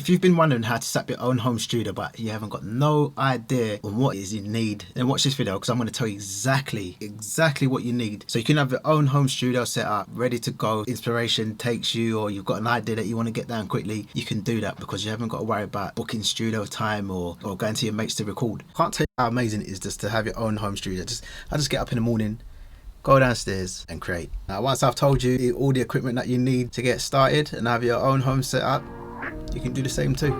If you've been wondering how to set up your own home studio but you haven't got no idea on what it is you need, then watch this video because I'm going to tell you exactly what you need so you can have your own home studio set up, ready to go. Inspiration takes you, or you've got an idea that you want to get down quickly, you can do that because you haven't got to worry about booking studio time or going to your mates to record. I can't tell you how amazing it is just to have your own home studio. I just get up in the morning, go downstairs and create. Now once I've told you all the equipment that you need to get started and have your own home set up, you can do the same too.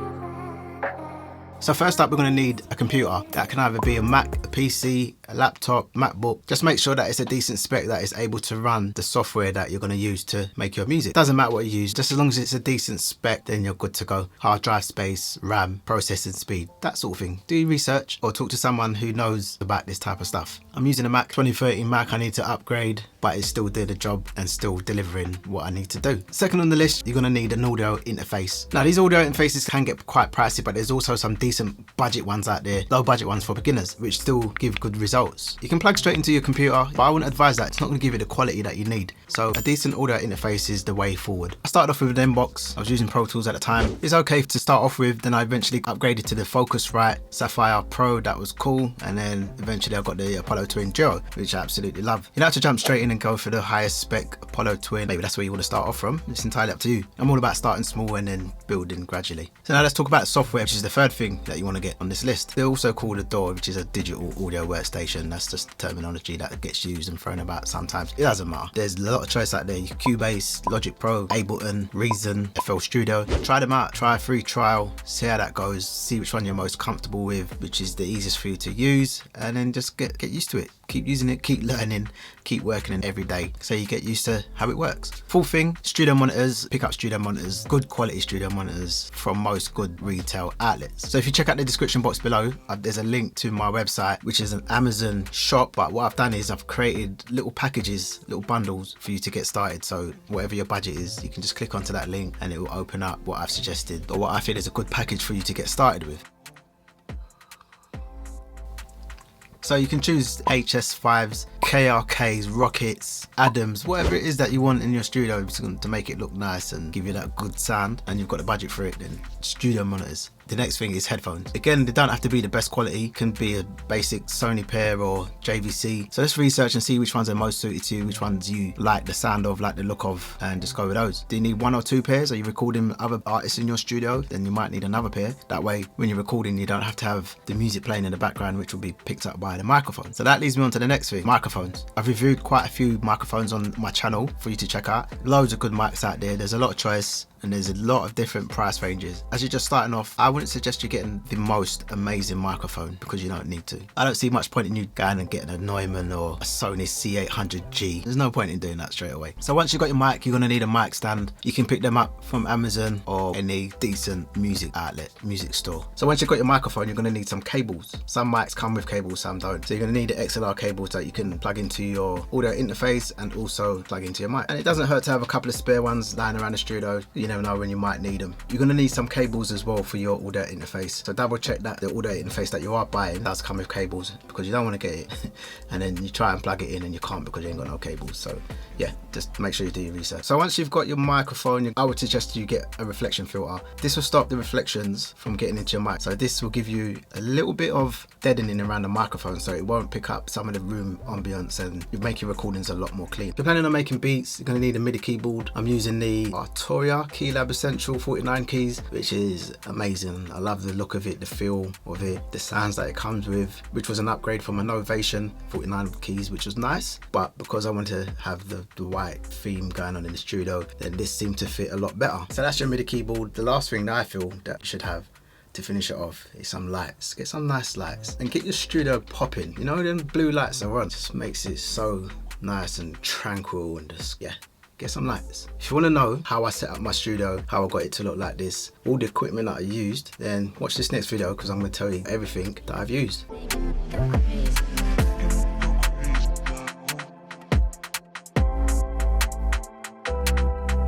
So first up, we're going to need a computer. That can either be a Mac, a PC, a laptop, MacBook. Just make sure that it's a decent spec that is able to run the software that you're going to use to make your music. Doesn't matter what you use, just as long as it's a decent spec, then you're good to go. Hard drive space, RAM, processing speed, that sort of thing. Do your research or talk to someone who knows about this type of stuff. I'm using a Mac 2013 Mac. I need to upgrade, but it's still doing the job and still delivering what I need to do. Second on the list, you're going to need an audio interface. Now these audio interfaces can get quite pricey, but there's also some decent budget ones out there, low budget ones for beginners, which still give good results. You can plug straight into your computer, but I wouldn't advise that. It's not going to give you the quality that you need. So a decent audio interface is the way forward. I started off with an Mbox. I was using Pro Tools at the time. It's okay to start off with, then I eventually upgraded to the Focusrite Sapphire Pro. That was cool. And then eventually I got the Apollo Twin Duo, which I absolutely love. You don't have to jump straight in and go for the highest spec Apollo Twin. Maybe that's where you want to start off from. It's entirely up to you. I'm all about starting small and then building gradually. So now let's talk about software, which is the third thing that you want to get on this list. They're also called a DAW, which is a digital audio workstation. That's just terminology that gets used and thrown about sometimes. It doesn't matter. There's a lot of choice out there. Cubase, Logic Pro, Ableton, Reason, FL Studio. Try them out. Try a free trial. See how that goes. See which one you're most comfortable with, which is the easiest for you to use, and then just get used to it. Keep using it, keep learning, keep working on it every day so you get used to how it works. Full thing, studio monitors. Pick up studio monitors, good quality studio monitors from most good retail outlets. So if you check out the description box below, there's a link to my website, which is an Amazon shop. But what I've done is I've created little packages, little bundles for you to get started. So whatever your budget is, you can just click onto that link and it will open up what I've suggested or what I feel is a good package for you to get started with. So you can choose HS5s, KRKs, Rockets, Adams, whatever it is that you want in your studio to make it look nice and give you that good sound, and you've got the budget for it, then studio monitors. The next thing is headphones. Again, they don't have to be the best quality. It can be a basic Sony pair or JVC. So let's research and see which ones are most suited to you, which ones you like the sound of, like the look of, and just go with those. Do you need one or two pairs? Are you recording other artists in your studio? Then you might need another pair. That way, when you're recording, you don't have to have the music playing in the background, which will be picked up by the microphone. So that leads me on to the next thing, microphones. I've reviewed quite a few microphones on my channel for you to check out. Loads of good mics out there. There's a lot of choice, and there's a lot of different price ranges. As you're just starting off, I wouldn't suggest you getting the most amazing microphone because you don't need to. I don't see much point in you going and getting a Neumann or a Sony C800G. There's no point in doing that straight away. So once you've got your mic, you're gonna need a mic stand. You can pick them up from Amazon or any decent music outlet, music store. So once you've got your microphone, you're gonna need some cables. Some mics come with cables, some don't. So you're gonna need the XLR cables that you can plug into your audio interface and also plug into your mic. And it doesn't hurt to have a couple of spare ones lying around the studio. You never know when you might need them. You're gonna need some cables as well for your audio interface. So double check that the audio interface that you are buying does come with cables, because you don't want to get it and then you try and plug it in and you can't because you ain't got no cables. So yeah, just make sure you do your research. So once you've got your microphone, I would suggest you get a reflection filter. This will stop the reflections from getting into your mic. So this will give you a little bit of deadening around the microphone, so it won't pick up some of the room ambience and you make your recordings a lot more clean. If you're planning on making beats, you're going to need a MIDI keyboard. I'm using the Arturia Keylab Essential 49 keys, which is amazing. I love the look of it, the feel of it, the sounds that it comes with, which was an upgrade from a Novation 49 keys, which was nice. But because I wanted to have the white theme going on in the studio, then this seemed to fit a lot better. So that's your MIDI keyboard. The last thing that I feel that you should have to finish it off is some lights. Get some nice lights and get your studio popping. You know, them blue lights are on. Just makes it so nice and tranquil and just, yeah. Get some lights. If you want to know how I set up my studio, how I got it to look like this, all the equipment that I used, then watch this next video because I'm going to tell you everything that I've used.